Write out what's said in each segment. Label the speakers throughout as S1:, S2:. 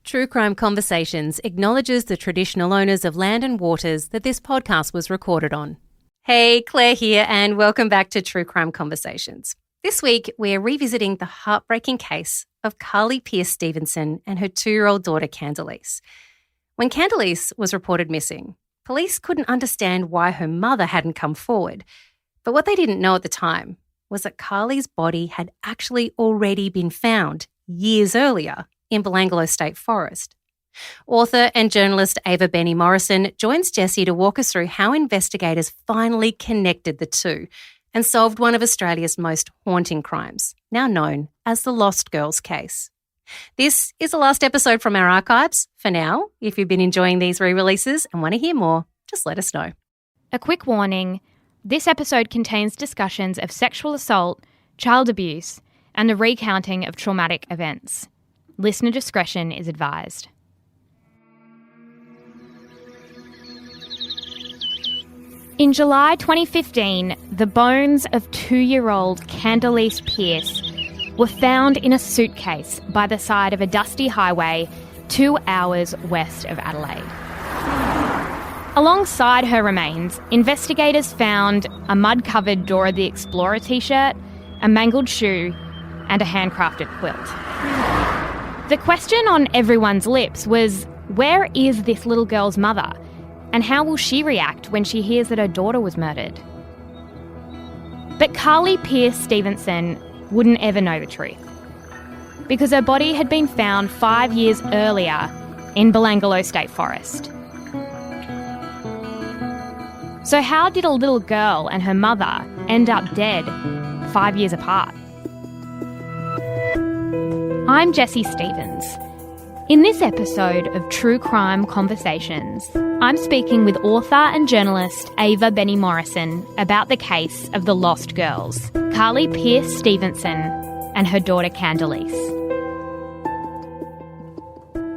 S1: True Crime Conversations acknowledges the traditional owners of land and waters that this podcast was recorded on. Hey, Claire here, and welcome back to True Crime Conversations. This week, we're revisiting the heartbreaking case of Karlie Pearce-Stevenson and her 2-year-old daughter, Khandalyce. When Khandalyce was reported missing, police couldn't understand why her mother hadn't come forward. But what they didn't know at the time was that Karlie's body had actually already been found years earlier in Belanglo State Forest. Author and journalist Ava Benny Morrison joins Jessie to walk us through how investigators finally connected the two and solved one of Australia's most haunting crimes, now known as the Lost Girls case. This is the last episode from our archives. For now, if you've been enjoying these re-releases and want to hear more, just let us know.
S2: A quick warning, this episode contains discussions of sexual assault, child abuse, and the recounting of traumatic events. Listener discretion is advised. In July 2015, the bones of 2-year-old Khandalyce Pearce were found in a suitcase by the side of a dusty highway 2 hours west of Adelaide. Alongside her remains, investigators found a mud-covered Dora the Explorer t-shirt, a mangled shoe, and a handcrafted quilt. The question on everyone's lips was, where is this little girl's mother? And how will she react when she hears that her daughter was murdered? But Karlie Pearce-Stevenson wouldn't ever know the truth, because her body had been found 5 years earlier in Belanglo State Forest. So how did a little girl and her mother end up dead 5 years apart? I'm Jessie Stevens. In this episode of True Crime Conversations, I'm speaking with author and journalist Ava Benny Morrison about the case of the Lost Girls, Karlie Pearce-Stevenson and her daughter Khandalyce.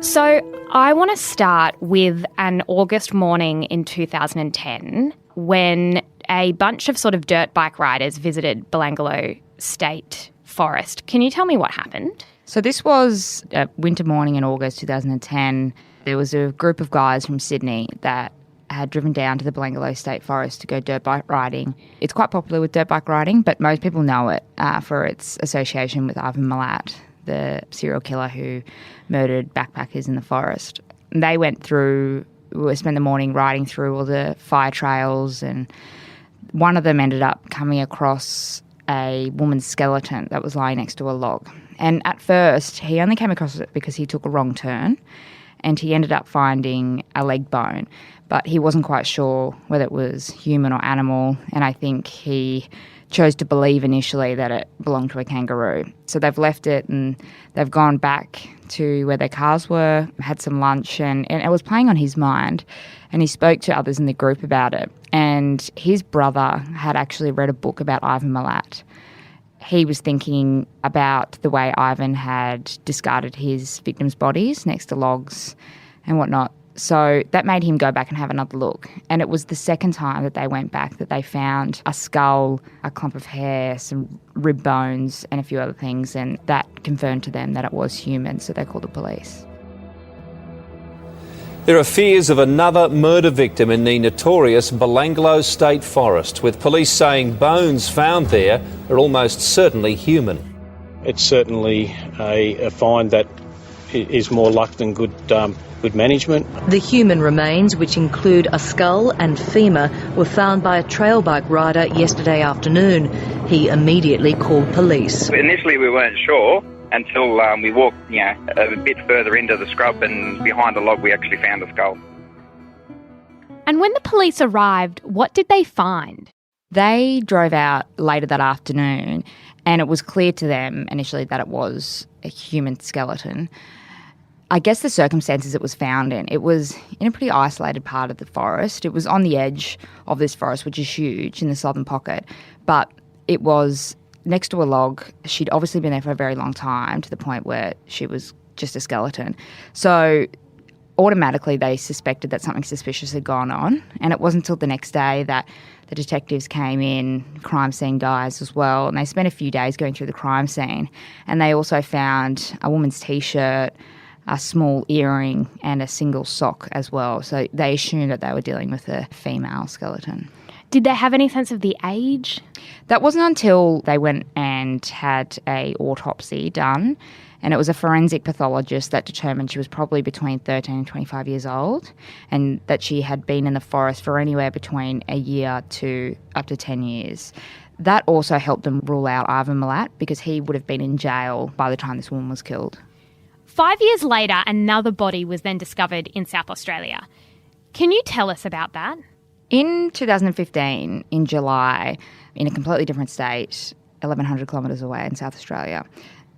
S2: So I want to start with an August morning in 2010 when a bunch of sort of dirt bike riders visited Belanglo State Forest. Can you tell me what happened?
S3: So this was a winter morning in August 2010. There was a group of guys from Sydney that had driven down to the Belanglo State Forest to go dirt bike riding. It's quite popular with dirt bike riding, but most people know it for its association with Ava Benny, the serial killer who murdered backpackers in the forest. And they spent the morning riding through all the fire trails, and one of them ended up coming across a woman's skeleton that was lying next to a log. And at first, he only came across it because he took a wrong turn and he ended up finding a leg bone. But he wasn't quite sure whether it was human or animal, and I think he chose to believe initially that it belonged to a kangaroo. So they've left it and they've gone back to where their cars were, had some lunch, and it was playing on his mind. And he spoke to others in the group about it. And his brother had actually read a book about Ivan Milat. He was thinking about the way Ivan had discarded his victims' bodies next to logs and whatnot. So that made him go back and have another look. And it was the second time that they went back that they found a skull, a clump of hair, some rib bones and a few other things. And that confirmed to them that it was human, so they called the police.
S4: There are fears of another murder victim in the notorious Belanglo State Forest, with police saying bones found there are almost certainly human.
S5: It's certainly a find that is more luck than good management.
S6: The human remains, which include a skull and femur, were found by a trail bike rider yesterday afternoon. He immediately called police.
S7: Initially we weren't sure until we walked a bit further into the scrub, and behind a log we actually found a skull.
S2: And when the police arrived, what did they find?
S3: They drove out later that afternoon and it was clear to them initially that it was a human skeleton. I guess the circumstances it was found in, it was in a pretty isolated part of the forest. It was on the edge of this forest, which is huge, in the southern pocket, but it was next to a log. She'd obviously been there for a very long time, to the point where she was just a skeleton. So automatically they suspected that something suspicious had gone on, and it wasn't until the next day that the detectives came in, crime scene guys as well, and they spent a few days going through the crime scene. And they also found a woman's T-shirt, a small earring and a single sock as well. So they assumed that they were dealing with a female skeleton.
S2: Did they have any sense of the age?
S3: That wasn't until they went and had a autopsy done, and it was a forensic pathologist that determined she was probably between 13 and 25 years old, and that she had been in the forest for anywhere between a year to up to 10 years. That also helped them rule out Ivan Milat because he would have been in jail by the time this woman was killed.
S2: 5 years later, another body was then discovered in South Australia. Can you tell us about that?
S3: In 2015, in July, in a completely different state, 1,100 kilometres away in South Australia,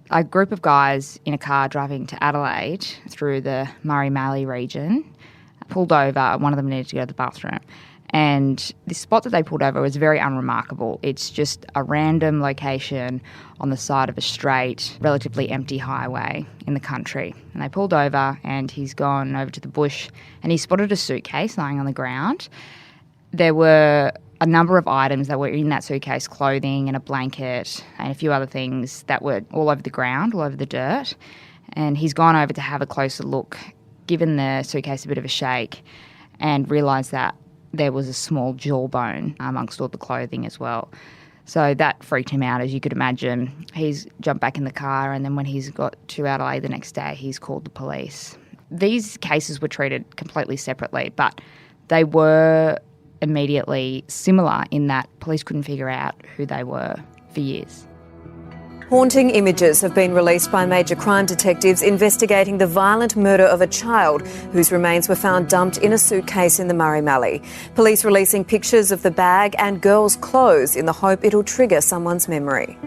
S3: a group of guys in a car driving to Adelaide through the Murray-Mallee region pulled over. One of them needed to go to the bathroom. And the spot that they pulled over was very unremarkable. It's just a random location on the side of a straight, relatively empty highway in the country. And they pulled over, and he's gone over to the bush, and he spotted a suitcase lying on the ground. There were a number of items that were in that suitcase, clothing and a blanket and a few other things that were all over the ground, all over the dirt. And he's gone over to have a closer look, given the suitcase a bit of a shake, and realised that there was a small jawbone amongst all the clothing as well. So that freaked him out, as you could imagine. He's jumped back in the car, and then when he's got to Adelaide the next day, he's called the police. These cases were treated completely separately, but they were immediately similar in that police couldn't figure out who they were for years.
S8: Haunting images have been released by major crime detectives investigating the violent murder of a child whose remains were found dumped in a suitcase in the Murray-Mallee. Police releasing pictures of the bag and girls' clothes in the hope it'll trigger someone's memory.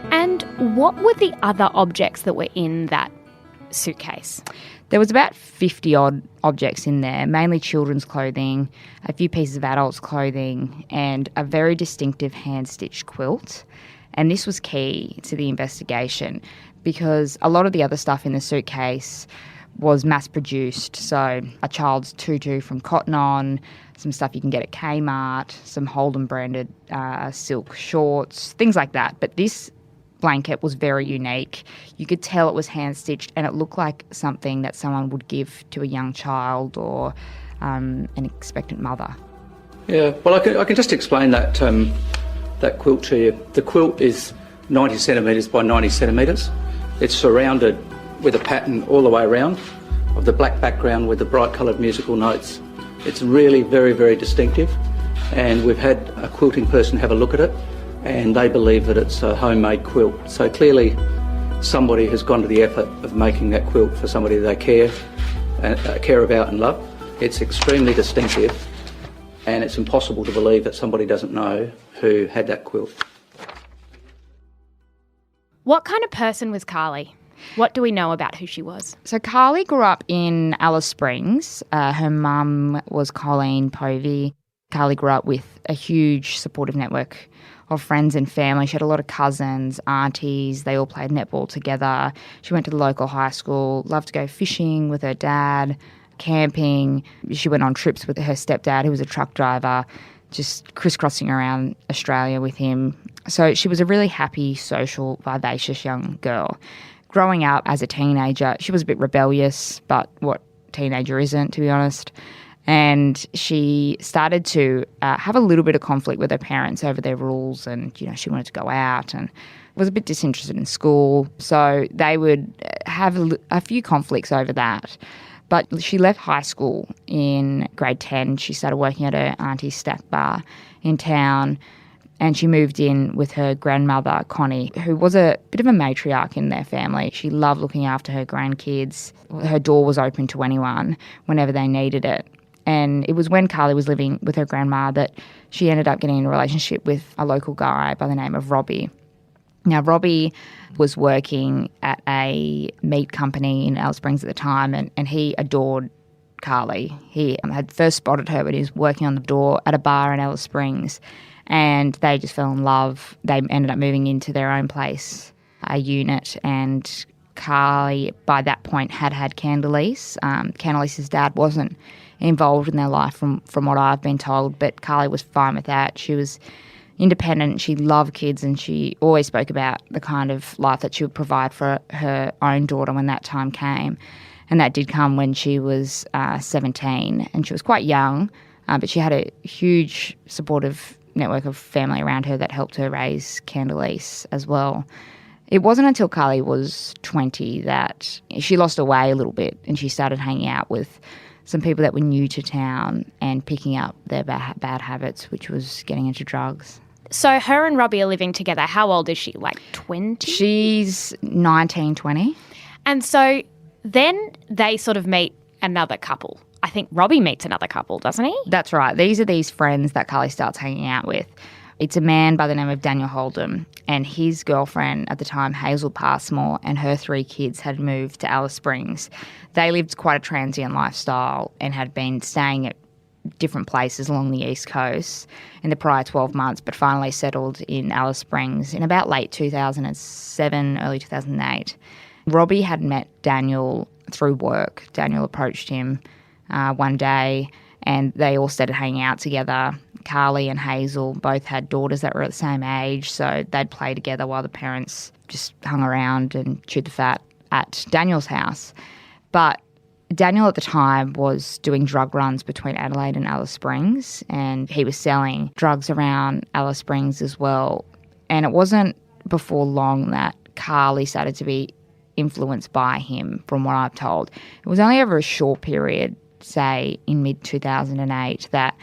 S2: And what were the other objects that were in that suitcase?
S3: There was about 50-odd objects in there, mainly children's clothing, a few pieces of adults' clothing, and a very distinctive hand-stitched quilt. And this was key to the investigation because a lot of the other stuff in the suitcase was mass-produced. So a child's tutu from Cotton On, some stuff you can get at Kmart, some Holden branded silk shorts, things like that. But this blanket was very unique. You could tell it was hand-stitched, and it looked like something that someone would give to a young child or an expectant mother.
S9: Yeah, well, I can just explain that that quilt to you. The quilt is 90 centimetres by 90 centimetres. It's surrounded with a pattern all the way around of the black background with the bright coloured musical notes. It's really very, very distinctive, and we've had a quilting person have a look at it, and they believe that it's a homemade quilt. So clearly somebody has gone to the effort of making that quilt for somebody they care about and love. It's extremely distinctive, and it's impossible to believe that somebody doesn't know who had that quilt.
S2: What kind of person was Karlie? What do we know about who she was?
S3: So Karlie grew up in Alice Springs. Her mum was Colleen Povey. Karlie grew up with a huge supportive network of friends and family. She had a lot of cousins, aunties. They all played netball together. She went to the local high school, loved to go fishing with her dad, camping. She went on trips with her stepdad, who was a truck driver, just crisscrossing around Australia with him. So she was a really happy, social, vivacious young girl. Growing up as a teenager, she was a bit rebellious, but what teenager isn't, to be honest? And she started to have a little bit of conflict with her parents over their rules, and, you know, she wanted to go out and was a bit disinterested in school. So they would have a few conflicts over that. But she left high school in grade 10. She started working at her auntie's snack bar in town, and she moved in with her grandmother, Connie, who was a bit of a matriarch in their family. She loved looking after her grandkids. Her door was open to anyone whenever they needed it. And it was when Karlie was living with her grandma that she ended up getting in a relationship with a local guy by the name of Robbie. Now, Robbie was working at a meat company in Alice Springs at the time, and he adored Karlie. He had first spotted her when he was working on the door at a bar in Alice Springs, and they just fell in love. They ended up moving into their own place, a unit, and Karlie, by that point, had Khandalyce. Khandalyce's dad wasn't involved in their life from what I've been told, but Karlie was fine with that. She was, independent. She loved kids, and she always spoke about the kind of life that she would provide for her own daughter when that time came. And that did come when she was 17, and she was quite young, but she had a huge supportive network of family around her that helped her raise Khandalyce as well. It wasn't until Karlie was 20 that she lost her way a little bit, and she started hanging out with some people that were new to town and picking up their bad habits, which was getting into drugs.
S2: So her and Robbie are living together. How old is she, like 20?
S3: She's 19, 20.
S2: And so then they sort of meet another couple. I think Robbie meets another couple, doesn't he?
S3: That's right. These are these friends that Karlie starts hanging out with. It's a man by the name of Daniel Holden, and his girlfriend at the time, Hazel Passmore, and her 3 kids had moved to Alice Springs. They lived quite a transient lifestyle and had been staying at different places along the East Coast in the prior 12 months, but finally settled in Alice Springs in about late 2007, early 2008. Robbie had met Daniel through work. Daniel approached him one day, and they all started hanging out together. Karlie and Hazel both had daughters that were at the same age, so they'd play together while the parents just hung around and chewed the fat at Daniel's house. But Daniel at the time was doing drug runs between Adelaide and Alice Springs, and he was selling drugs around Alice Springs as well. And it wasn't before long that Karlie started to be influenced by him, from what I'm told. It was only over a short period, say in mid-2008, that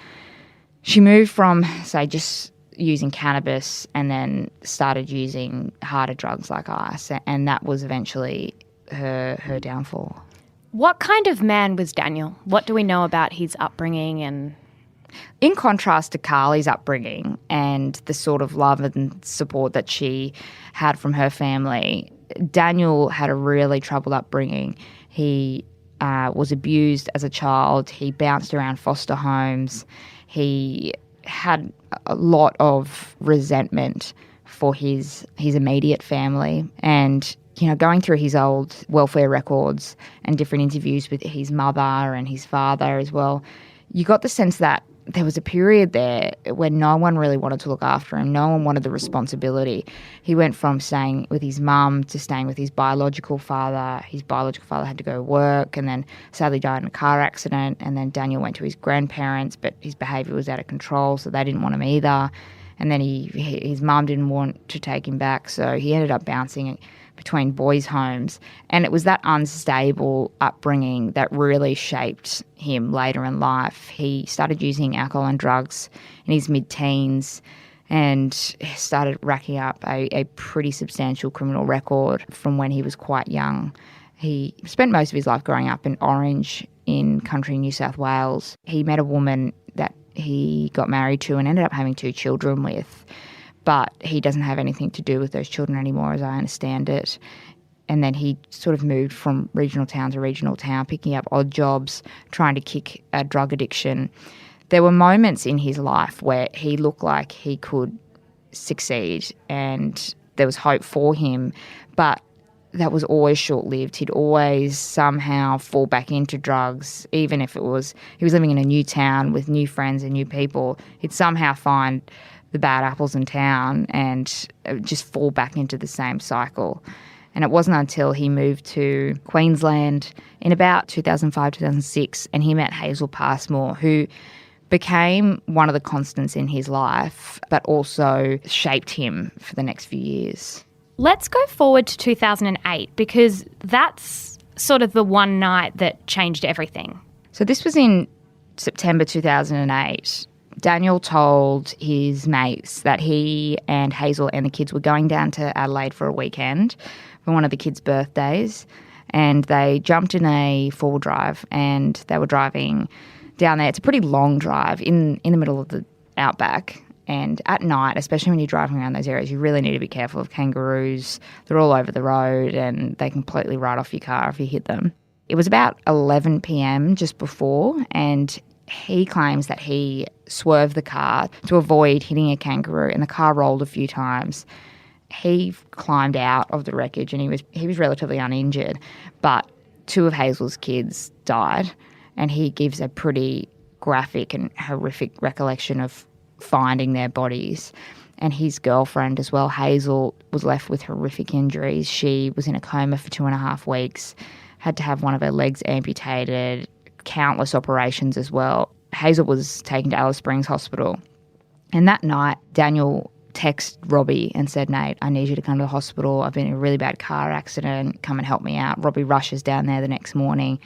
S3: she moved from, say, just using cannabis and then started using harder drugs like ice, and that was eventually her downfall.
S2: What kind of man was Daniel? What do we know about his upbringing? And
S3: in contrast to Karlie's upbringing and the sort of love and support that she had from her family, Daniel had a really troubled upbringing. He was abused as a child. He bounced around foster homes. He had a lot of resentment for his immediate family. And, you know, going through his old welfare records and different interviews with his mother and his father as well, you got the sense that there was a period there when no one really wanted to look after him. No one wanted the responsibility. He went from staying with his mum to staying with his biological father. His biological father had to go work and then sadly died in a car accident. And then Daniel went to his grandparents, but his behaviour was out of control, so they didn't want him either. And then his mum didn't want to take him back, so he ended up bouncing between boys' homes. And it was that unstable upbringing that really shaped him later in life. He started using alcohol and drugs in his mid-teens and started racking up a pretty substantial criminal record from when he was quite young. He spent most of his life growing up in Orange in country New South Wales. He met a woman that he got married to and ended up having 2 children with, but he doesn't have anything to do with those children anymore, as I understand it. And then he sort of moved from regional town to regional town, picking up odd jobs, trying to kick a drug addiction. There were moments in his life where he looked like he could succeed and there was hope for him, but that was always short-lived. He'd always somehow fall back into drugs, even if it was he was living in a new town with new friends and new people. He'd somehow find the bad apples in town and just fall back into the same cycle. And it wasn't until he moved to Queensland in about 2005, 2006, and he met Hazel Passmore, who became one of the constants in his life, but also shaped him for the next few years.
S2: let's go forward to 2008, because that's sort of the one night that changed everything.
S3: So this was in September 2008. Daniel told his mates that he and Hazel and the kids were going down to Adelaide for a weekend for one of the kids' birthdays, and they jumped in a four-wheel drive and they were driving down there. It's a pretty long drive in the middle of the outback, and at night, especially when you're driving around those areas, you really need to be careful of kangaroos. They're all over the road and they completely ride off your car if you hit them. It was about 11 p.m. just before, and he claims that he swerved the car to avoid hitting a kangaroo, and the car rolled a few times. He climbed out of the wreckage and he was relatively uninjured, but two of Hazel's kids died, and he gives a pretty graphic and horrific recollection of finding their bodies. and his girlfriend as well, Hazel, was left with horrific injuries. She was in a coma for 2.5 weeks, had to have one of her legs amputated, countless operations as well. Hazel was taken to Alice Springs Hospital. And that night, Daniel texted Robbie and said, "Nate, I need you to come to the hospital. I've been in a really bad car accident. Come and help me out." Robbie rushes down there the next morning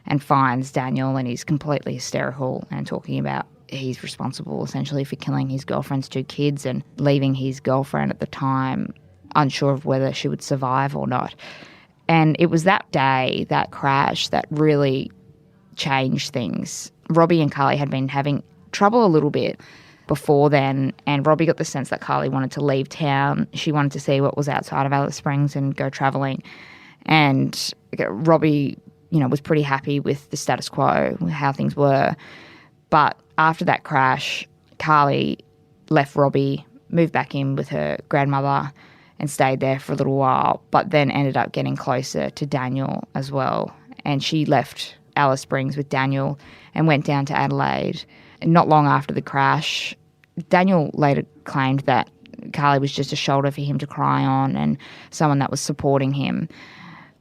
S3: and finds Daniel, and he's completely hysterical and talking about he's responsible essentially for killing his girlfriend's 2 kids and leaving his girlfriend at the time unsure of whether she would survive or not. And it was that day, that crash, that really changed things. Robbie and Karlie had been having trouble a little bit before then, and Robbie got the sense that Karlie wanted to leave town. She wanted to see what was outside of Alice Springs and go travelling. And Robbie, was pretty happy with the status quo, how things were. But after that crash, Karlie left Robbie, moved back in with her grandmother and stayed there for a little while, but then ended up getting closer to Daniel as well. And she left Alice Springs with Daniel and went down to Adelaide. And not long after the crash, Daniel later claimed that Karlie was just a shoulder for him to cry on and someone that was supporting him.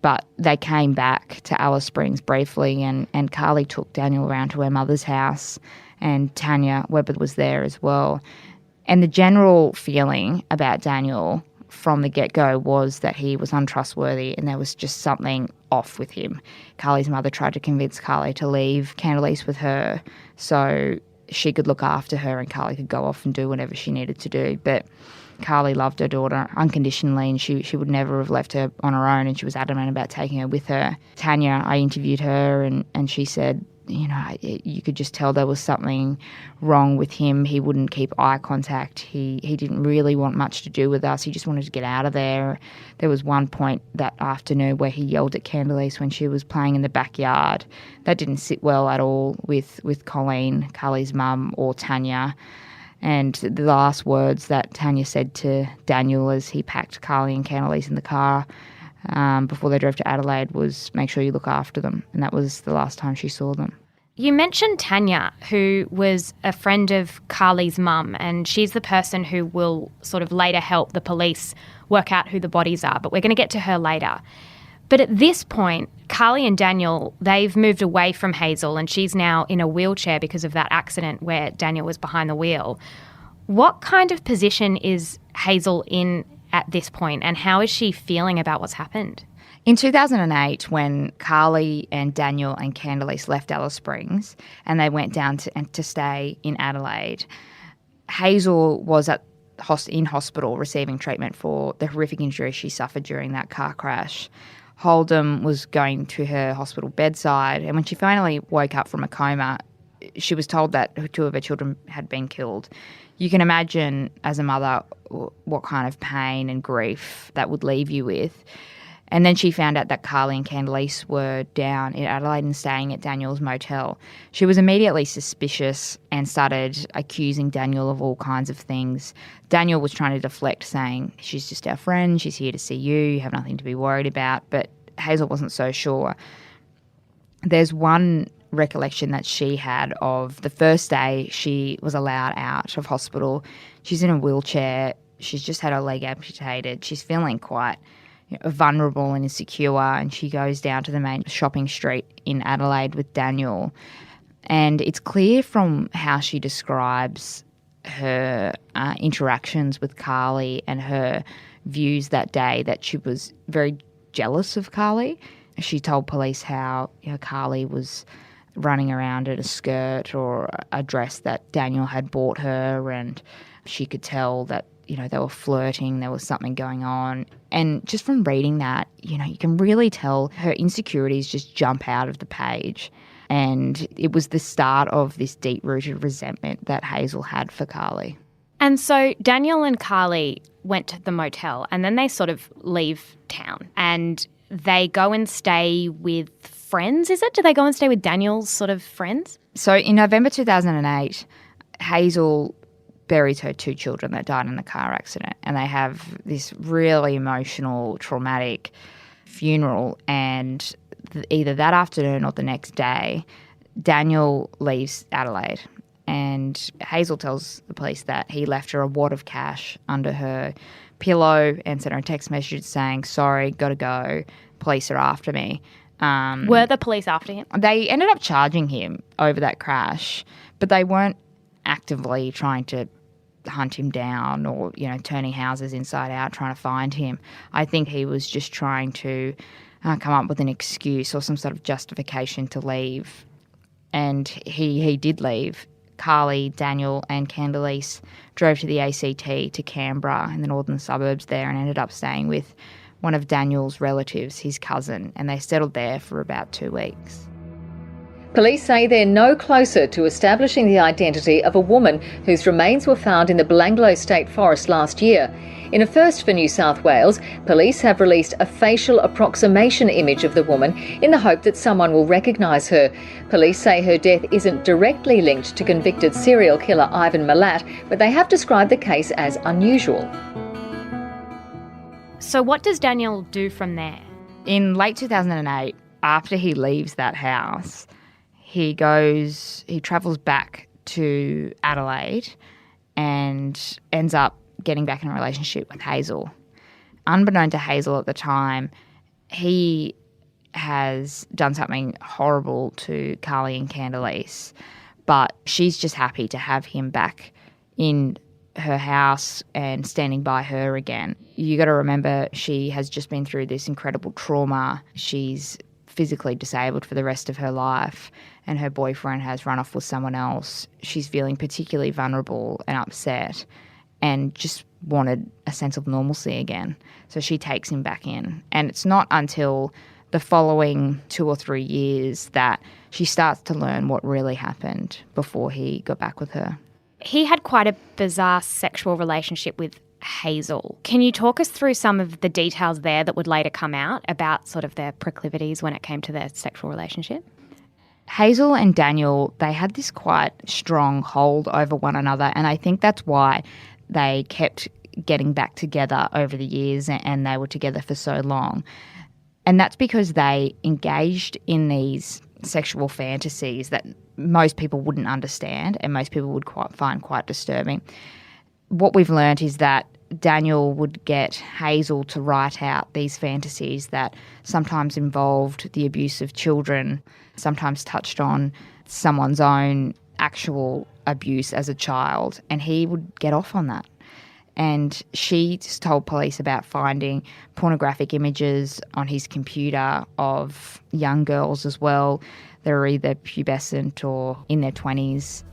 S3: But they came back to Alice Springs briefly, and Karlie took Daniel around to her mother's house, and Tanya Webber was there as well. And the general feeling about Daniel from the get-go was that he was untrustworthy and there was just something off with him. Karlie's mother tried to convince Karlie to leave Khandalyce with her so she could look after her and Karlie could go off and do whatever she needed to do. But Karlie loved her daughter unconditionally, and she would never have left her on her own, and she was adamant about taking her with her. Tanya, I interviewed her, and she said, you could just tell there was something wrong with him. He wouldn't keep eye contact. He didn't really want much to do with us. He just wanted to get out of there. There was one point that afternoon where he yelled at Khandalyce when she was playing in the backyard. That didn't sit well at all with Colleen, Karlie's mum, or Tanya. And the last words that Tanya said to Daniel as he packed Karlie and Khandalyce in the car before they drove to Adelaide was, "Make sure you look after them." And that was the last time she saw them.
S2: You mentioned Tanya, who was a friend of Karlie's mum, and she's the person who will sort of later help the police work out who the bodies are, but we're going to get to her later. But at this point, Karlie and Daniel, they've moved away from Hazel, and she's now in a wheelchair because of that accident where Daniel was behind the wheel. What kind of position is Hazel in at this point, and how is she feeling about what's happened?
S3: In 2008, when Karlie and Daniel and Khandalyce left Alice Springs and they went down to stay in Adelaide, Hazel was in hospital receiving treatment for the horrific injury she suffered during that car crash. Holden was going to her hospital bedside, and when she finally woke up from a coma, she was told that 2 of her children had been killed. You can imagine, as a mother, what kind of pain and grief that would leave you with. And then she found out that Karlie and Khandalyce were down in Adelaide and staying at Daniel's motel. She was immediately suspicious and started accusing Daniel of all kinds of things. Daniel was trying to deflect, saying, "She's just our friend, she's here to see you, you have nothing to be worried about." But Hazel wasn't so sure. There's one recollection that she had of the first day she was allowed out of hospital. She's in a wheelchair, she's just had her leg amputated, she's feeling quite vulnerable and insecure, and she goes down to the main shopping street in Adelaide with Daniel. And it's clear from how she describes her interactions with Karlie and her views that day that she was very jealous of Karlie. She told police how Karlie was running around in a skirt or a dress that Daniel had bought her, and she could tell that they were flirting, there was something going on. And just from reading that, you can really tell her insecurities just jump out of the page. And it was the start of this deep-rooted resentment that Hazel had for Karlie.
S2: And so Daniel and Karlie went to the motel, and then they sort of leave town and they go and stay with friends, is it? Do they go and stay with Daniel's sort of friends?
S3: So in November 2008, Hazel buries her 2 children that died in the car accident, and they have this really emotional, traumatic funeral. And either that afternoon or the next day, Daniel leaves Adelaide And Hazel tells the police that he left her a wad of cash under her pillow and sent her a text message saying, "Sorry, gotta go. Police are after me."
S2: Were the police after him?
S3: They ended up charging him over that crash, but they weren't actively trying to hunt him down or, turning houses inside out trying to find him. I think he was just trying to come up with an excuse or some sort of justification to leave. And he did leave. Karlie, Daniel and Khandalyce drove to the ACT to Canberra in the northern suburbs there and ended up staying with one of Daniel's relatives, his cousin, and they settled there for about 2 weeks.
S6: Police say they're no closer to establishing the identity of a woman whose remains were found in the Belanglo State Forest last year. In a first for New South Wales, police have released a facial approximation image of the woman in the hope that someone will recognise her. Police say her death isn't directly linked to convicted serial killer Ivan Milat, but they have described the case as unusual.
S2: So what does Daniel do from there?
S3: In late 2008, after he leaves that house, he travels back to Adelaide and ends up getting back in a relationship with Hazel. Unbeknown to Hazel at the time, he has done something horrible to Karlie and Khandalyce, but she's just happy to have him back in her house and standing by her again. You got to remember, she has just been through this incredible trauma. She's physically disabled for the rest of her life, and her boyfriend has run off with someone else. She's feeling particularly vulnerable and upset and just wanted a sense of normalcy again. So she takes him back in. And it's not until the following 2 or 3 years that she starts to learn what really happened before he got back with her.
S2: He had quite a bizarre sexual relationship with Hazel. Can you talk us through some of the details there that would later come out about sort of their proclivities when it came to their sexual relationship?
S3: Hazel and Daniel, they had this quite strong hold over one another, and I think that's why they kept getting back together over the years and they were together for so long. And that's because they engaged in these sexual fantasies that most people wouldn't understand and most people would find quite disturbing. What we've learned is that Daniel would get Hazel to write out these fantasies that sometimes involved the abuse of children, sometimes touched on someone's own actual abuse as a child, and he would get off on that. And she just told police about finding pornographic images on his computer of young girls as well. They were either pubescent or in their 20s.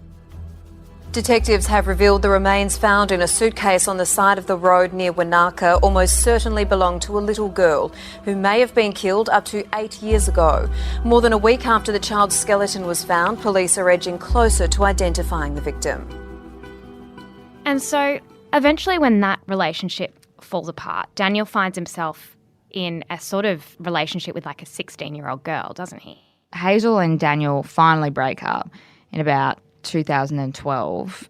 S8: Detectives have revealed the remains found in a suitcase on the side of the road near Wanaka almost certainly belonged to a little girl who may have been killed up to 8 years ago. More than a week after the child's skeleton was found, police are edging closer to identifying the victim.
S2: And so eventually when that relationship falls apart, Daniel finds himself in a sort of relationship with like a 16-year-old girl, doesn't he?
S3: Hazel and Daniel finally break up in about 2012.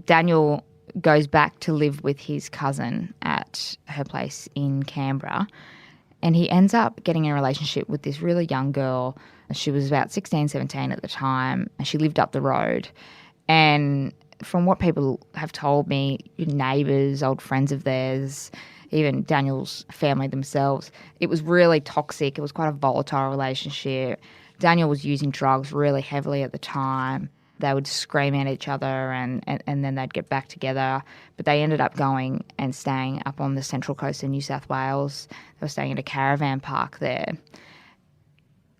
S3: Daniel goes back to live with his cousin at her place in Canberra, and he ends up getting in a relationship with this really young girl. She was about 16, 17 at the time, and she lived up the road. And from what people have told me, neighbours, old friends of theirs, even Daniel's family themselves, it was really toxic. It was quite a volatile relationship. Daniel was using drugs really heavily at the time. They would scream at each other and then they'd get back together. But they ended up going and staying up on the central coast of New South Wales. They were staying at a caravan park there.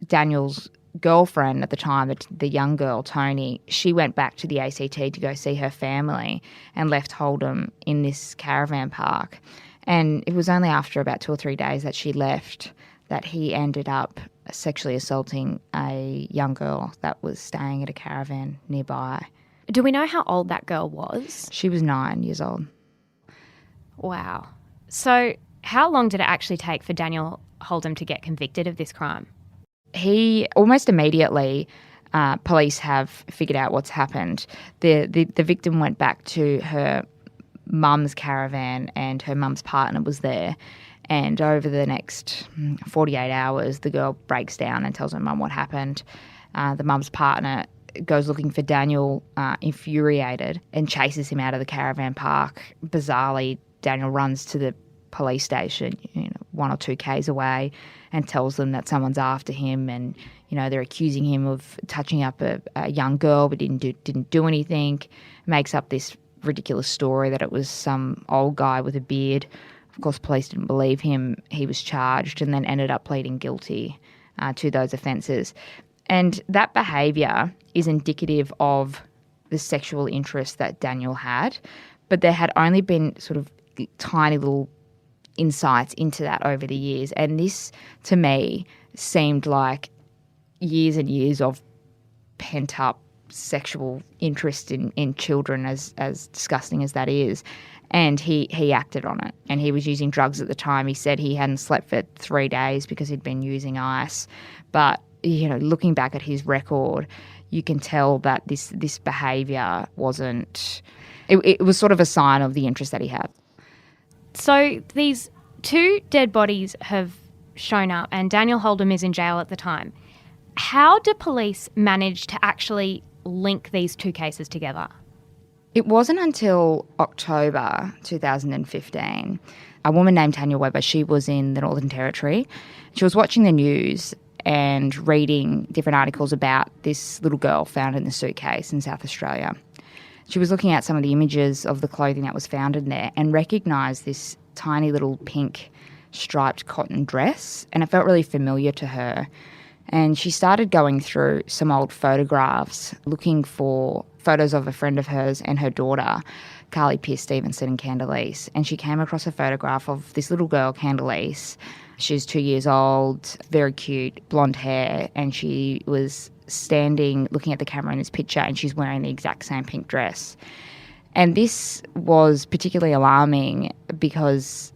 S3: Daniel's girlfriend at the time, the young girl, Tony, she went back to the ACT to go see her family and left Holden in this caravan park. And it was only after about 2 or 3 days that she left that he ended up sexually assaulting a young girl that was staying at a caravan nearby.
S2: Do we know how old that girl was?
S3: She was 9 years old.
S2: Wow. So how long did it actually take for Daniel Holden to get convicted of this crime?
S3: He almost immediately, police have figured out what's happened. The victim went back to her mum's caravan and her mum's partner was there. And over the next 48 hours, the girl breaks down and tells her mum what happened. The mum's partner goes looking for Daniel, infuriated, and chases him out of the caravan park. Bizarrely, Daniel runs to the police station, 1 or 2 k's away, and tells them that someone's after him, and they're accusing him of touching up a young girl, but didn't do anything. Makes up this ridiculous story that it was some old guy with a beard. Of course, police didn't believe him. He was charged and then ended up pleading guilty to those offences. And that behaviour is indicative of the sexual interest that Daniel had, but there had only been sort of tiny little insights into that over the years. And this, to me, seemed like years and years of pent-up sexual interest in children, as disgusting as that is. And he acted on it. And he was using drugs at the time. He said he hadn't slept for 3 days because he'd been using ice. But, looking back at his record, you can tell that this behaviour wasn't... It was sort of a sign of the interest that he had.
S2: So these 2 dead bodies have shown up and Daniel Holden is in jail at the time. How do police manage to actually link these 2 cases together?
S3: It wasn't until October 2015. A woman named Tanya Webber, she was in the Northern Territory. She was watching the news and reading different articles about this little girl found in the suitcase in South Australia. She was looking at some of the images of the clothing that was found in there and recognised this tiny little pink striped cotton dress, and it felt really familiar to her. And she started going through some old photographs, looking for photos of a friend of hers and her daughter, Karlie Pearce-Stevenson and Khandalyce. And she came across a photograph of this little girl, Khandalyce. She's 2 years old, very cute, blonde hair, and she was standing looking at the camera in this picture, and she's wearing the exact same pink dress. And this was particularly alarming because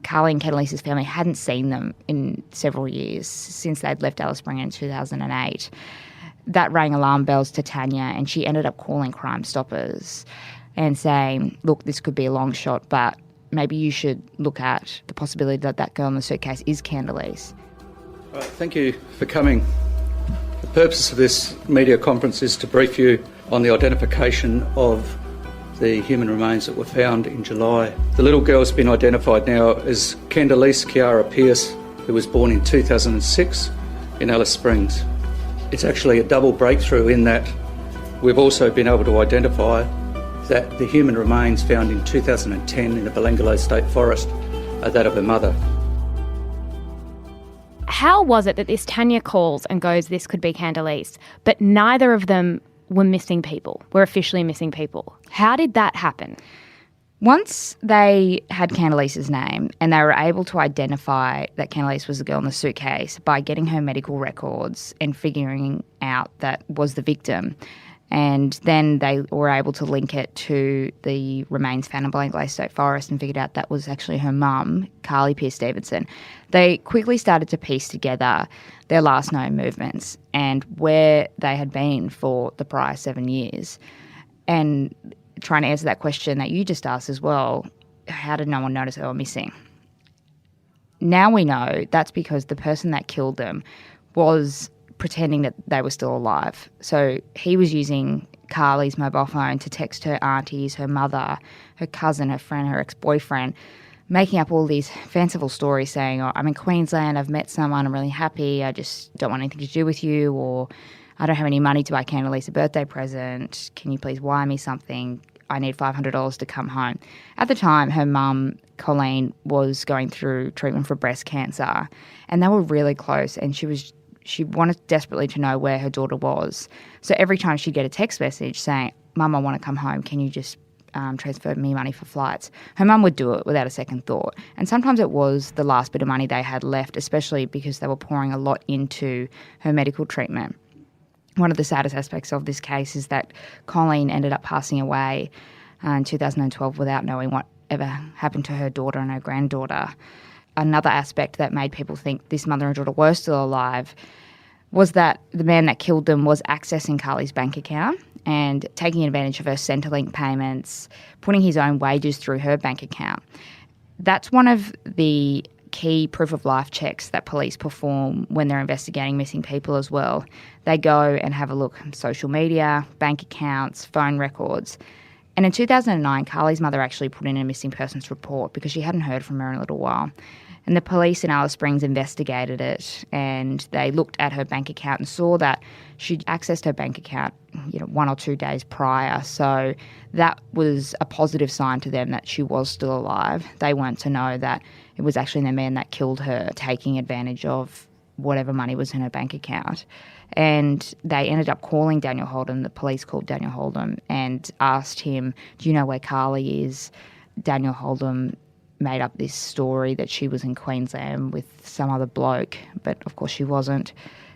S3: Karlie and Khandalyce's family hadn't seen them in several years since they'd left Alice Springs in 2008. That rang alarm bells to Tanya, and she ended up calling Crime Stoppers and saying, look, this could be a long shot, but maybe you should look at the possibility that that girl in the suitcase is Khandalyce.
S9: Right, thank you for coming. The purpose of this media conference is to brief you on the identification of the human remains that were found in July. The little girl's been identified now as Khandalyce Kiara Pearce, who was born in 2006 in Alice Springs. It's actually a double breakthrough in that we've also been able to identify that the human remains found in 2010 in the Belanglo State Forest are that of her mother.
S2: How was it that this Tanya calls and goes, this could be Khandalyce, but neither of them were missing people, were officially missing people? How did that happen?
S3: Once they had Khandalyce's name and they were able to identify that Khandalyce was the girl in the suitcase by getting her medical records and figuring out that was the victim, and then they were able to link it to the remains found in Belanglo State Forest and figured out that was actually her mum, Karlie Pearce-Stevenson. They quickly started to piece together their last known movements and where they had been for the prior 7 years. And trying to answer that question that you just asked as well, how did no one notice they were missing? Now we know that's because the person that killed them was pretending that they were still alive. So he was using Karlie's mobile phone to text her aunties, her mother, her cousin, her friend, her ex-boyfriend, making up all these fanciful stories saying, oh, I'm in Queensland, I've met someone, I'm really happy, I just don't want anything to do with you, or I don't have any money to buy Khandalyce a birthday present, can you please wire me something, I need $500 to come home. At the time, her mum, Colleen, was going through treatment for breast cancer, and they were really close, and she wanted desperately to know where her daughter was. So every time she'd get a text message saying, Mum, I want to come home, can you just transfer me money for flights? Her mum would do it without a second thought. And sometimes it was the last bit of money they had left, especially because they were pouring a lot into her medical treatment. One of the saddest aspects of this case is that Colleen ended up passing away in 2012 without knowing what ever happened to her daughter and her granddaughter. Another aspect that made people think this mother and daughter were still alive was that the man that killed them was accessing Karlie's bank account and taking advantage of her Centrelink payments, putting his own wages through her bank account. That's one of the key proof of life checks that police perform when they're investigating missing people as well. They go and have a look at social media, bank accounts, phone records. And in 2009, Karlie's mother actually put in a missing persons report because she hadn't heard from her in a little while. And the police in Alice Springs investigated it, and they looked at her bank account and saw that she'd accessed her bank account 1 or 2 days prior. So that was a positive sign to them that she was still alive. They weren't to know that it was actually the man that killed her taking advantage of whatever money was in her bank account. And they ended up calling Daniel Holden. The police called Daniel Holden and asked him, do you know where Karlie is? Daniel Holden made up this story that she was in Queensland with some other bloke, but of course she wasn't.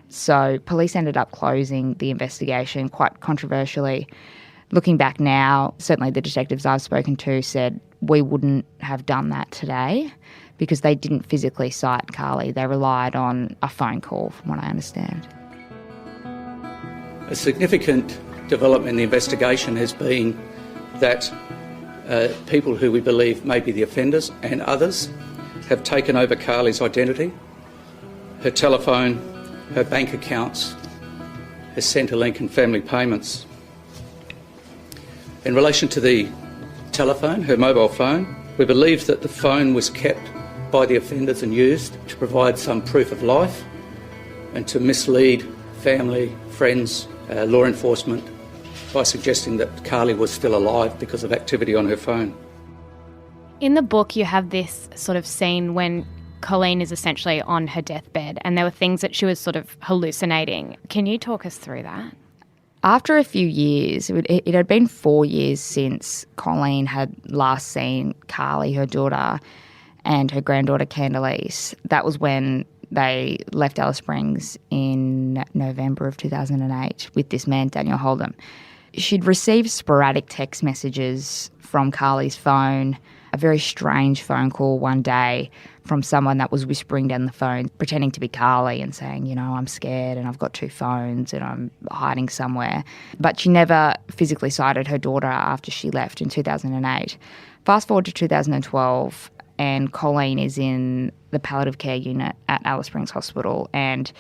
S3: So police ended up closing the investigation quite controversially. Looking back now, certainly the detectives I've spoken to said we wouldn't have done that today because they didn't physically cite Karlie. They relied on a phone call, from what I understand.
S9: A significant development in the investigation has been that people who we believe may be the offenders and others have taken over Karlie's identity, her telephone, her bank accounts, her Centrelink and family payments. In relation to the telephone, her mobile phone, we believe that the phone was kept by the offenders and used to provide some proof of life and to mislead family, friends, law enforcement by suggesting that Karlie was still alive because of activity on her phone.
S2: In the book, you have this sort of scene when Colleen is essentially on her deathbed and there were things that she was sort of hallucinating. Can you talk us through that?
S3: After a few years, it had been 4 years since Colleen had last seen Karlie, her daughter, and her granddaughter Khandalyce. That was when they left Alice Springs in November of 2008 with this man, Daniel Holden. She'd received sporadic text messages from Karlie's phone, a very strange phone call one day from someone that was whispering down the phone, pretending to be Karlie and saying, I'm scared and I've got 2 phones and I'm hiding somewhere. But she never physically sighted her daughter after she left in 2008. Fast forward to 2012 and Colleen is in the palliative care unit at Alice Springs Hospital, and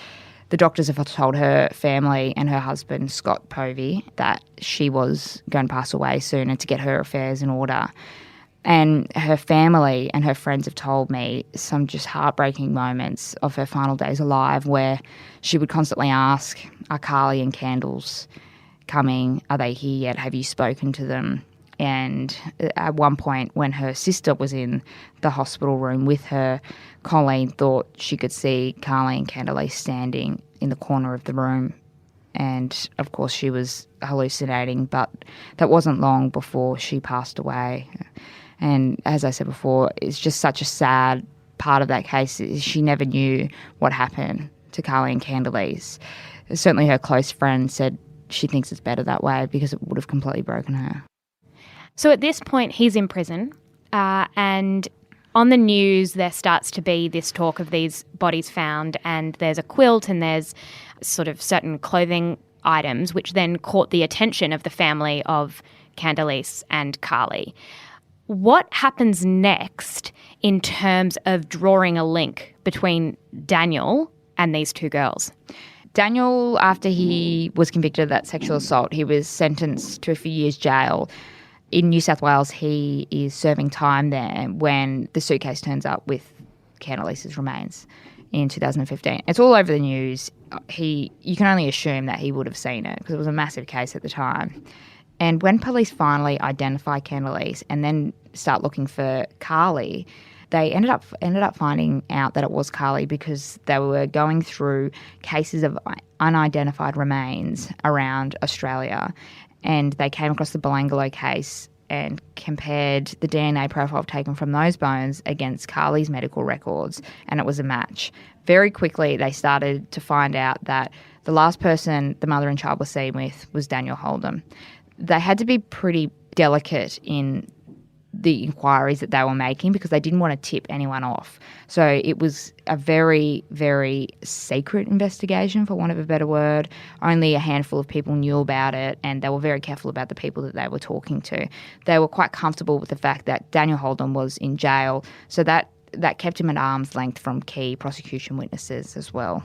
S3: the doctors have told her family and her husband, Scott Povey, that she was going to pass away soon and to get her affairs in order. And her family and her friends have told me some just heartbreaking moments of her final days alive where she would constantly ask, are Karlie and Khandalyce coming? Are they here yet? Have you spoken to them? And at one point when her sister was in the hospital room with her, Colleen thought she could see Karlie and Khandalyce standing in the corner of the room. And of course she was hallucinating, but that wasn't long before she passed away. And as I said before, it's just such a sad part of that case. She never knew what happened to Karlie and Khandalyce. Certainly her close friend said she thinks it's better that way because it would have completely broken her.
S2: So at this point, he's in prison, and on the news there starts to be this talk of these bodies found, and there's a quilt and there's sort of certain clothing items which then caught the attention of the family of Khandalyce and Karlie. What happens next in terms of drawing a link between Daniel and these 2 girls?
S3: Daniel, after he was convicted of that sexual assault, he was sentenced to a few years jail. In New South Wales, he is serving time there when the suitcase turns up with Khandalyce's remains in 2015. It's all over the news. You can only assume that he would have seen it because it was a massive case at the time. And when police finally identify Khandalyce and then start looking for Karlie, they ended up finding out that it was Karlie because they were going through cases of unidentified remains around Australia, and they came across the Belanglo case and compared the DNA profile taken from those bones against Karlie's medical records, and it was a match. Very quickly, they started to find out that the last person the mother and child were seen with was Daniel Holden. They had to be pretty delicate in the inquiries that they were making because they didn't want to tip anyone off. So it was a very, very secret investigation, for want of a better word. Only a handful of people knew about it, and they were very careful about the people that they were talking to. They were quite comfortable with the fact that Daniel Holden was in jail, so that that kept him at arm's length from key prosecution witnesses as well.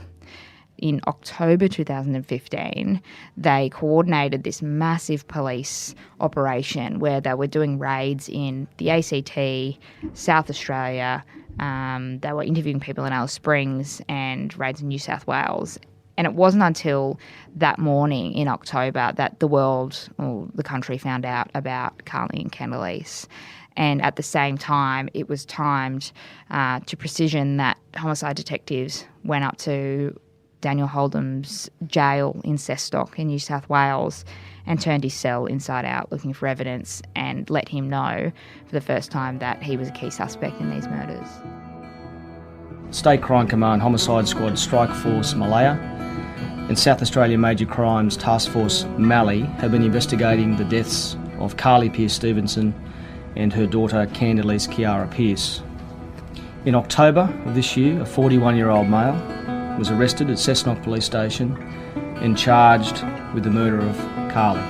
S3: In October 2015, they coordinated this massive police operation where they were doing raids in the ACT, South Australia. They were interviewing people in Alice Springs and raids in New South Wales. And it wasn't until that morning in October that the world, or the country, found out about Karlie and Khandalyce. And at the same time, it was timed to precision that homicide detectives went up to Daniel Holden's jail in Cesstock in New South Wales and turned his cell inside out looking for evidence and let him know for the first time that he was a key suspect in these murders.
S10: State Crime Command Homicide Squad Strike Force Malaya and South Australia Major Crimes Task Force Mallee have been investigating the deaths of Karlie Pearce-Stevenson and her daughter Khandalyce Kiara Pearce. In October of this year, a 41-year-old male was arrested at Cessnock Police Station and charged with the murder of Karlie.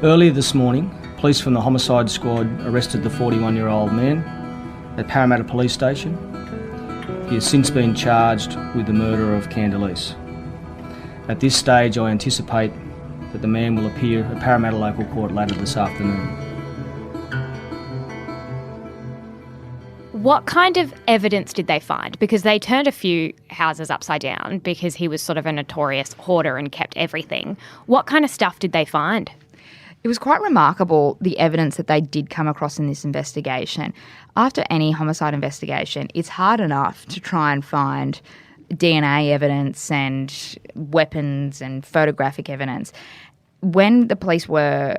S10: Earlier this morning, police from the Homicide Squad arrested the 41-year-old man at Parramatta Police Station. He has since been charged with the murder of Khandalyce. At this stage, I anticipate that the man will appear at Parramatta Local Court later this afternoon.
S2: What kind of evidence did they find? Because they turned a few houses upside down because he was sort of a notorious hoarder and kept everything. What kind of stuff did they find?
S3: It was quite remarkable, the evidence that they did come across in this investigation. After any homicide investigation, it's hard enough to try and find DNA evidence and weapons and photographic evidence. When the police were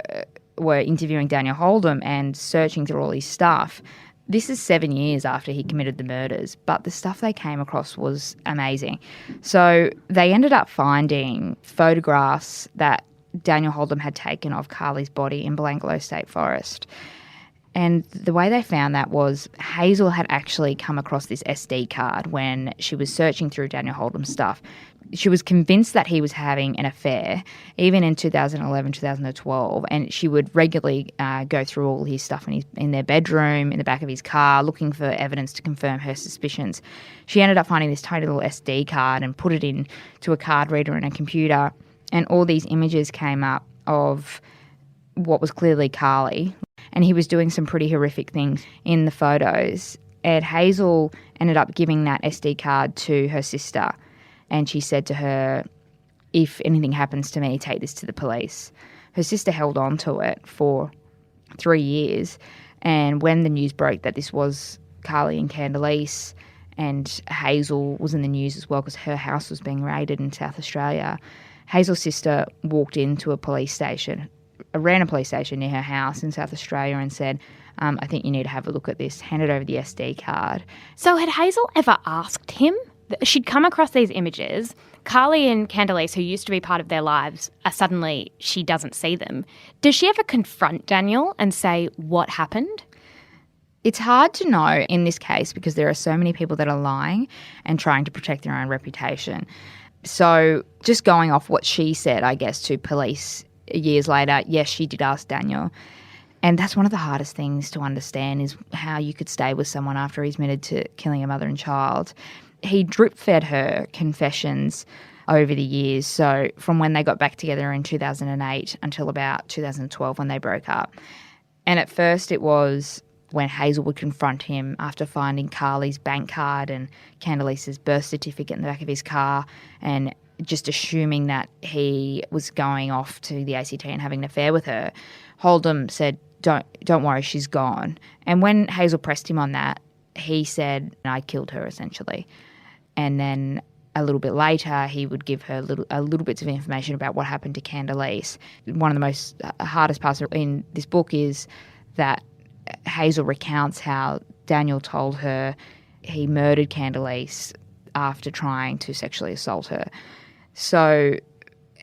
S3: interviewing Daniel Holden and searching through all his stuff, this is 7 years after he committed the murders, but the stuff they came across was amazing. So they ended up finding photographs that Daniel Holden had taken of Karlie's body in Belanglo State Forest. And the way they found that was Hazel had actually come across this SD card when she was searching through Daniel Holden's stuff. She was convinced that he was having an affair, even in 2011, 2012, and she would regularly go through all his stuff in their bedroom, in the back of his car, looking for evidence to confirm her suspicions. She ended up finding this tiny little SD card and put it into a card reader in a computer, and all these images came up of what was clearly Karlie, and he was doing some pretty horrific things in the photos. And Hazel ended up giving that SD card to her sister, and she said to her, if anything happens to me, take this to the police. Her sister held on to it for 3 years, and when the news broke that this was Karlie and Khandalyce, and Hazel was in the news as well because her house was being raided in South Australia, Hazel's sister walked into a police station, a random police station near her house in South Australia, and said, I think you need to have a look at this, handed over the SD card.
S2: So had Hazel ever asked him? She'd come across these images. Karlie and Khandalyce, who used to be part of their lives, suddenly she doesn't see them. Does she ever confront Daniel and say what happened?
S3: It's hard to know in this case because there are so many people that are lying and trying to protect their own reputation. So just going off what she said, I guess, to police years later, yes, she did ask Daniel. And that's one of the hardest things to understand is how you could stay with someone after he's admitted to killing a mother and child. He drip-fed her confessions over the years, so from when they got back together in 2008 until about 2012 when they broke up. And at first it was when Hazel would confront him after finding Karlie's bank card and Khandalyce's birth certificate in the back of his car and just assuming that he was going off to the ACT and having an affair with her. Holden said, don't worry, she's gone. And when Hazel pressed him on that, he said, I killed her, essentially. And then a little bit later, he would give her a little bits of information about what happened to Khandalyce. One of the most hardest parts in this book is that Hazel recounts how Daniel told her he murdered Khandalyce after trying to sexually assault her. So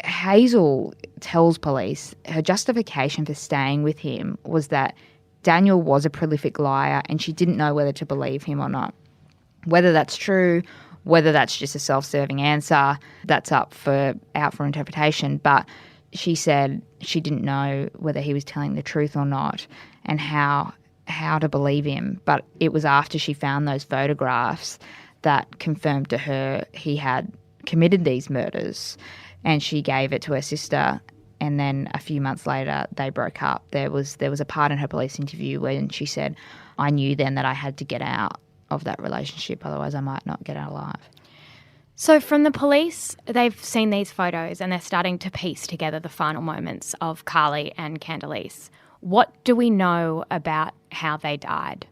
S3: Hazel tells police her justification for staying with him was that Daniel was a prolific liar and she didn't know whether to believe him or not. Whether that's true, whether that's just a self-serving answer, that's out for interpretation. But she said she didn't know whether he was telling the truth or not and how how to believe him, but it was after she found those photographs that confirmed to her he had committed these murders, and she gave it to her sister, and then a few months later they broke up. There was a part in her police interview when she said, "I knew then that I had to get out of that relationship, otherwise I might not get out alive."
S2: So from the police, they've seen these photos and they're starting to piece together the final moments of Karlie and Khandalyce. What do we know about how they died?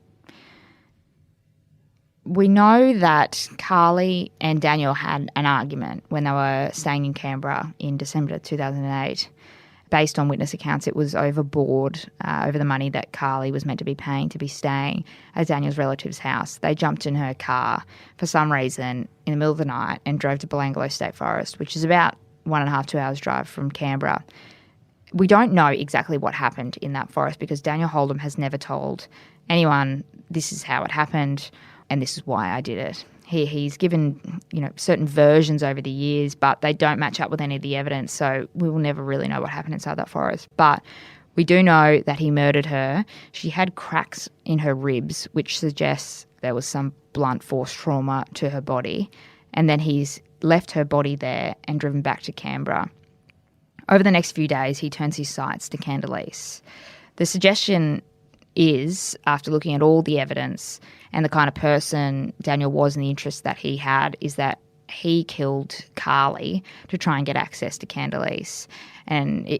S3: We know that Karlie and Daniel had an argument when they were staying in Canberra in December 2008. Based on witness accounts, it was over the money that Karlie was meant to be paying to be staying at Daniel's relative's house. They jumped in her car for some reason in the middle of the night and drove to Belanglo State Forest, which is about 1.5 to 2 hours drive from Canberra. We don't know exactly what happened in that forest because Daniel Holden has never told anyone this is how it happened and this is why I did it. He's given, certain versions over the years, but they don't match up with any of the evidence, so we will never really know what happened inside that forest. But we do know that he murdered her. She had cracks in her ribs, which suggests there was some blunt force trauma to her body, and then he's left her body there and driven back to Canberra. Over the next few days, he turns his sights to Khandalyce. The suggestion is, after looking at all the evidence and the kind of person Daniel was and the interests that he had, is that he killed Karlie to try and get access to Khandalyce. And,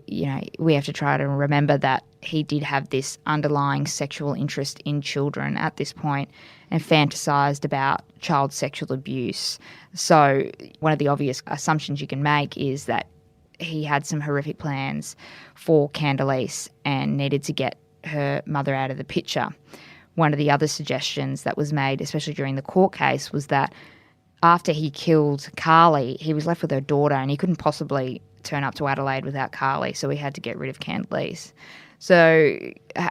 S3: we have to try to remember that he did have this underlying sexual interest in children at this point and fantasised about child sexual abuse. So one of the obvious assumptions you can make is that he had some horrific plans for Khandalyce and needed to get her mother out of the picture. One of the other suggestions that was made, especially during the court case, was that after he killed Karlie, he was left with her daughter and he couldn't possibly turn up to Adelaide without Karlie, so he had to get rid of Khandalyce. So,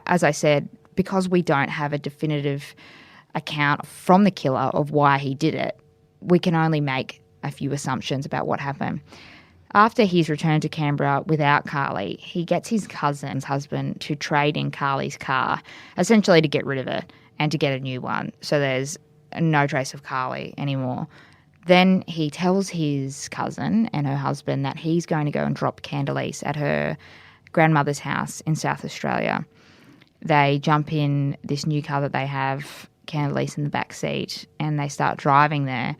S3: as I said, because we don't have a definitive account from the killer of why he did it, we can only make a few assumptions about what happened. After he's returned to Canberra without Karlie, he gets his cousin's husband to trade in Karlie's car, essentially to get rid of it and to get a new one. So there's no trace of Karlie anymore. Then he tells his cousin and her husband that he's going to go and drop Khandalyce at her grandmother's house in South Australia. They jump in this new car that they have, Khandalyce in the back seat, and they start driving there.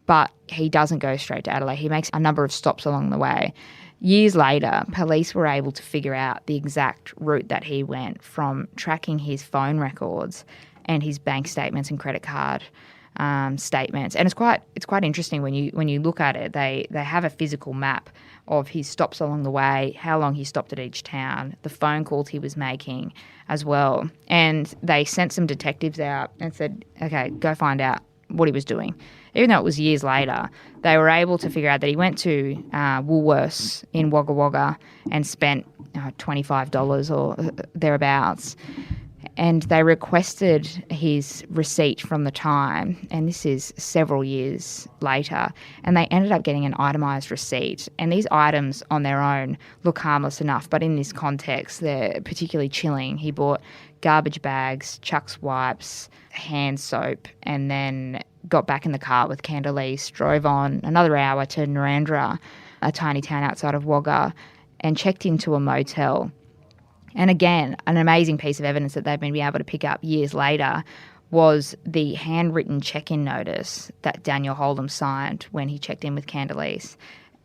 S3: But he doesn't go straight to Adelaide. He makes a number of stops along the way. Years later, police were able to figure out the exact route that he went from tracking his phone records and his bank statements and credit card statements. And it's quite interesting when you look at it. They have a physical map of his stops along the way, how long he stopped at each town, the phone calls he was making as well. And they sent some detectives out and said, okay, go find out what he was doing. Even though it was years later, they were able to figure out that he went to Woolworths in Wagga Wagga and spent $25 or thereabouts. And they requested his receipt from the time, and this is several years later, and they ended up getting an itemised receipt. And these items on their own look harmless enough, but in this context, they're particularly chilling. He bought garbage bags, Chuck's wipes, hand soap, and then got back in the car with Khandalyce, drove on another hour to Narrandera, a tiny town outside of Wagga, and checked into a motel. And again, an amazing piece of evidence that they've been able to pick up years later was the handwritten check-in notice that Daniel Holden signed when he checked in with Khandalyce.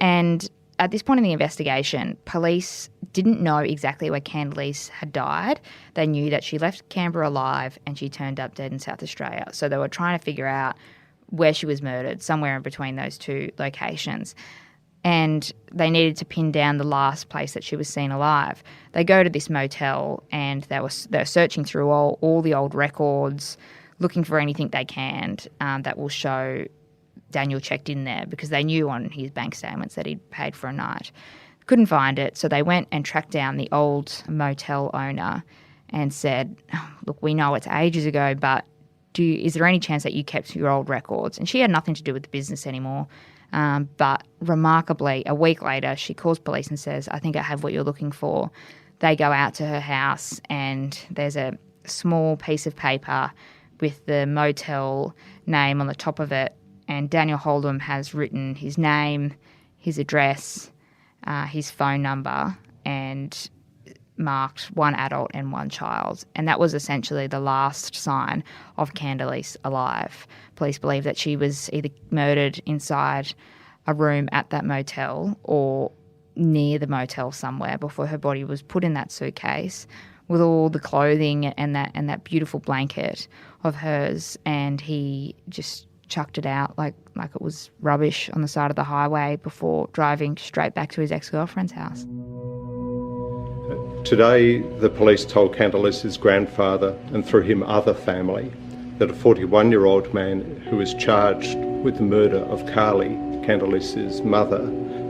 S3: And at this point in the investigation, police didn't know exactly where Khandalyce had died. They knew that she left Canberra alive and she turned up dead in South Australia. So they were trying to figure out where she was murdered, somewhere in between those two locations. And they needed to pin down the last place that she was seen alive. They go to this motel and they were searching through all the old records, looking for anything they can that will show Daniel checked in there, because they knew on his bank statements that he'd paid for a night. Couldn't find it, so they went and tracked down the old motel owner and said, look, we know it's ages ago, but is there any chance that you kept your old records? And she had nothing to do with the business anymore. But remarkably, a week later, she calls police and says, I think I have what you're looking for. They go out to her house and there's a small piece of paper with the motel name on the top of it, and Daniel Holden has written his name, his address, his phone number, and marked one adult and one child. And that was essentially the last sign of Khandalyce alive. Police believe that she was either murdered inside a room at that motel or near the motel somewhere before her body was put in that suitcase with all the clothing and that beautiful blanket of hers, and he just chucked it out like it was rubbish on the side of the highway before driving straight back to his ex-girlfriend's house.
S11: Today, the police told Khandalyce's grandfather, and through him other family, that a 41-year-old man who is charged with the murder of Karlie, Khandalyce's mother,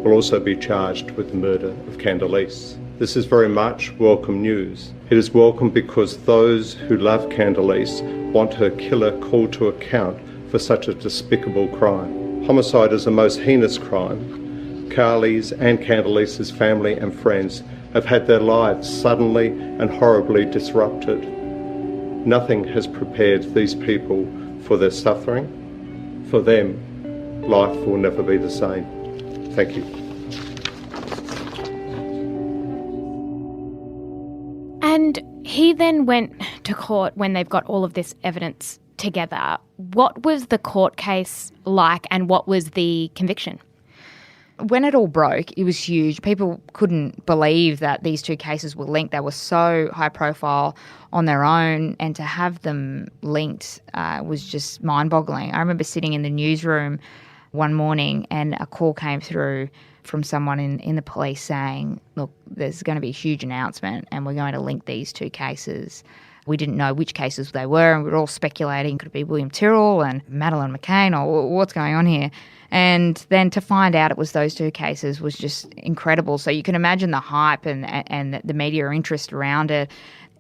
S11: will also be charged with the murder of Khandalyce. This is very much welcome news. It is welcome because those who love Khandalyce want her killer called to account for such a despicable crime. Homicide is the most heinous crime. Karlies and Khandalyce's family and friends have had their lives suddenly and horribly disrupted. Nothing has prepared these people for their suffering. For them, life will never be the same. Thank you.
S2: And he then went to court when they've got all of this evidence together. What was the court case like, and what was the conviction?
S3: When it all broke, it was huge. People couldn't believe that these two cases were linked. They were so high profile on their own, and to have them linked was just mind-boggling. I remember sitting in the newsroom one morning and a call came through from someone in the police saying, look, there's going to be a huge announcement and we're going to link these two cases. We didn't know which cases they were, and we were all speculating, could it be William Tyrrell and Madeleine McCain, or what's going on here? And then to find out it was those two cases was just incredible. So you can imagine the hype and the media interest around it.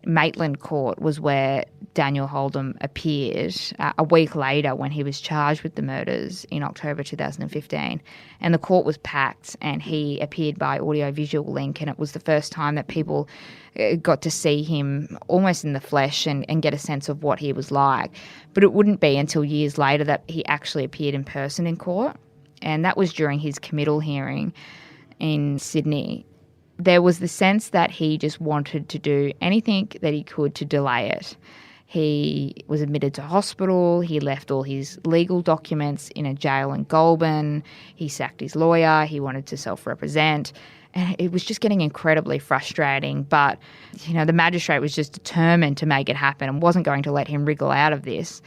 S3: Maitland Court was where Daniel Holden appeared a week later when he was charged with the murders in October 2015. And the court was packed, and he appeared by audio-visual link, and it was the first time that people got to see him almost in the flesh and get a sense of what he was like. But it wouldn't be until years later that he actually appeared in person in court, and that was during his committal hearing in Sydney. There was the sense that he just wanted to do anything that he could to delay it. He was admitted to hospital. He left all his legal documents in a jail in Goulburn. He sacked his lawyer. He wanted to self-represent. And it was just getting incredibly frustrating. But, the magistrate was just determined to make it happen and wasn't going to let him wriggle out of this.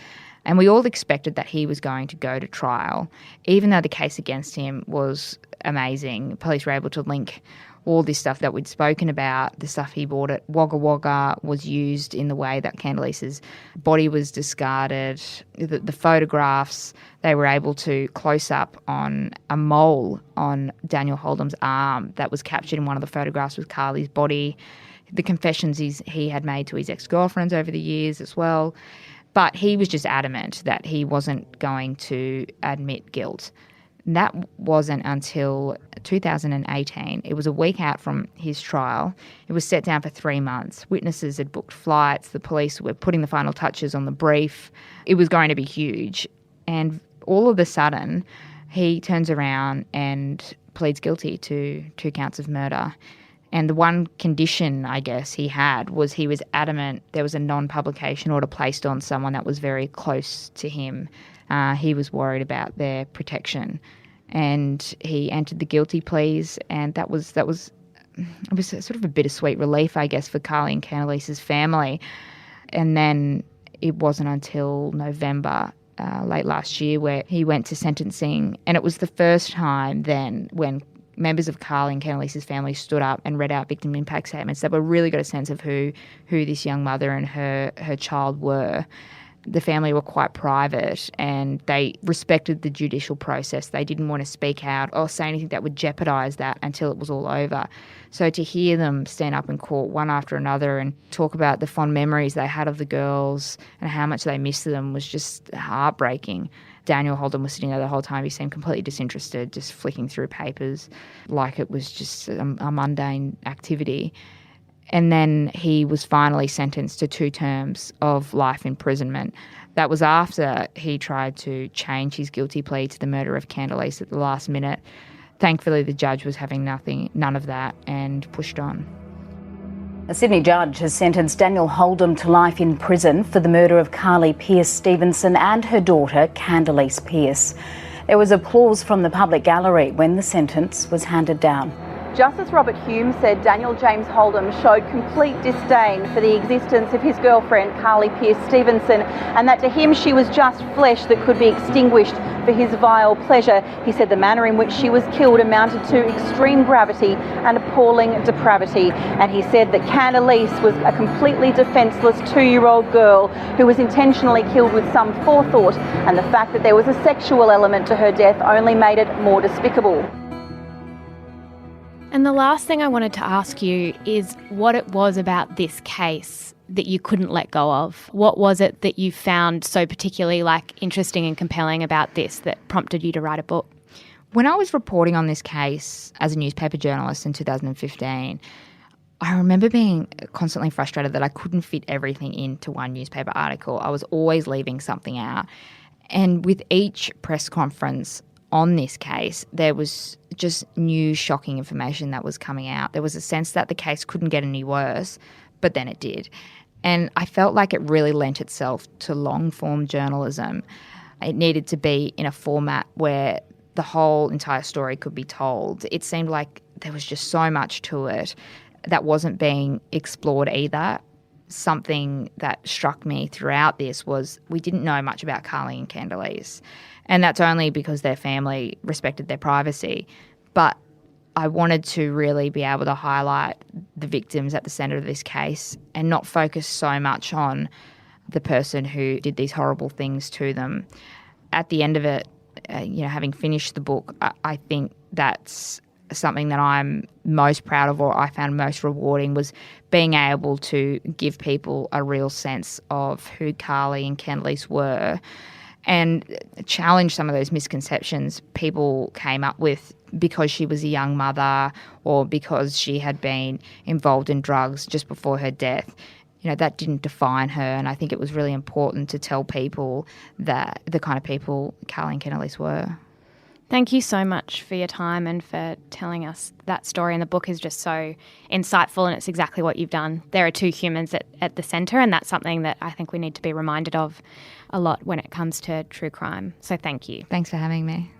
S3: And we all expected that he was going to go to trial, even though the case against him was amazing. Police were able to link all this stuff that we'd spoken about, the stuff he bought at Wagga Wagga was used in the way that Khandalyce's body was discarded. The photographs, they were able to close up on a mole on Daniel Holden's arm that was captured in one of the photographs with Karlie's body. The confessions he had made to his ex-girlfriends over the years as well. But he was just adamant that he wasn't going to admit guilt. That wasn't until 2018. It was a week out from his trial. It was set down for 3 months. Witnesses had booked flights. The police were putting the final touches on the brief. It was going to be huge. And all of a sudden, he turns around and pleads guilty to 2 counts of murder. And the one condition, I guess, he had was he was adamant there was a non-publication order placed on someone that was very close to him. He was worried about their protection, and he entered the guilty pleas, and it was sort of a bittersweet relief, I guess, for Karlie and Khandalyce's family. And then it wasn't until November, late last year, where he went to sentencing, and it was the first time then when members of Karlie and Khandalyce's family stood up and read out victim impact statements that were really got a sense of who this young mother and her child were. The family were quite private and they respected the judicial process. They didn't want to speak out or say anything that would jeopardise that until it was all over. So to hear them stand up in court one after another and talk about the fond memories they had of the girls and how much they missed them was just heartbreaking. Daniel Holden was sitting there the whole time. He seemed completely disinterested, just flicking through papers like it was just a mundane activity. And then he was finally sentenced to 2 terms of life imprisonment. That was after he tried to change his guilty plea to the murder of Khandalyce at the last minute. Thankfully, the judge was having none of that and pushed on.
S12: A Sydney judge has sentenced Daniel Holden to life in prison for the murder of Karlie Pearce-Stevenson and her daughter, Khandalyce Pearce. There was applause from the public gallery when the sentence was handed down.
S13: Justice Robert Hume said Daniel James Holden showed complete disdain for the existence of his girlfriend, Karlie Pearce-Stevenson, and that to him she was just flesh that could be extinguished for his vile pleasure. He said the manner in which she was killed amounted to extreme gravity and appalling depravity. And he said that Khandalyce was a completely defenceless 2-year-old girl who was intentionally killed with some forethought, and the fact that there was a sexual element to her death only made it more despicable.
S2: And the last thing I wanted to ask you is what it was about this case that you couldn't let go of. What was it that you found so particularly interesting and compelling about this that prompted you to write a book?
S3: When I was reporting on this case as a newspaper journalist in 2015, I remember being constantly frustrated that I couldn't fit everything into one newspaper article. I was always leaving something out. And with each press conference on this case, there was just new shocking information that was coming out. There was a sense that the case couldn't get any worse, but then it did. And I felt like it really lent itself to long-form journalism. It needed to be in a format where the whole entire story could be told. It seemed like there was just so much to it that wasn't being explored either. Something that struck me throughout this was we didn't know much about Karlie and Khandalyce. And that's only because their family respected their privacy. But I wanted to really be able to highlight the victims at the centre of this case and not focus so much on the person who did these horrible things to them. At the end of it, having finished the book, I think that's something that I'm most proud of, or I found most rewarding, was being able to give people a real sense of who Karlie and Khandalyce were and challenge some of those misconceptions people came up with because she was a young mother or because she had been involved in drugs just before her death. That didn't define her, and I think it was really important to tell people that the kind of people Karlie and Khandalyce were.
S2: Thank you so much for your time and for telling us that story. And the book is just so insightful, and it's exactly what you've done. There are 2 humans at the centre, and that's something that I think we need to be reminded of a lot when it comes to true crime. So thank you.
S3: Thanks for having me.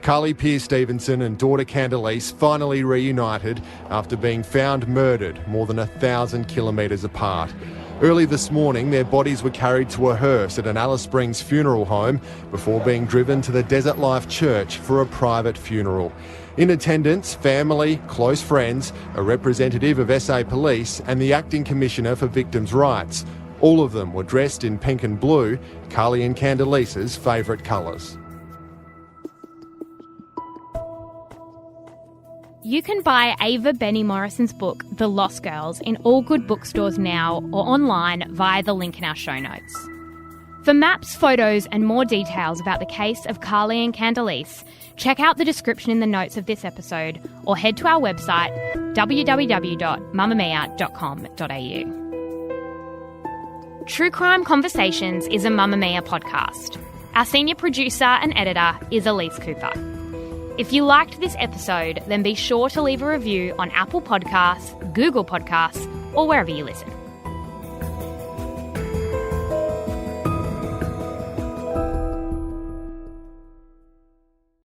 S14: Karlie Pearce-Stevenson and daughter Khandalyce finally reunited after being found murdered more than 1,000 kilometres apart. Early this morning, their bodies were carried to a hearse at an Alice Springs funeral home before being driven to the Desert Life Church for a private funeral. In attendance, family, close friends, a representative of SA Police and the Acting Commissioner for Victims' Rights. All of them were dressed in pink and blue, Karlie and Khandalyce's favourite colours.
S2: You can buy Ava Benny Morrison's book, The Lost Girls, in all good bookstores now or online via the link in our show notes. For maps, photos and more details about the case of Karlie and Khandalyce, check out the description in the notes of this episode or head to our website www.mamamia.com.au. True Crime Conversations is a Mamamia podcast. Our senior producer and editor is Elise Cooper. If you liked this episode, then be sure to leave a review on Apple Podcasts, Google Podcasts, or wherever you listen.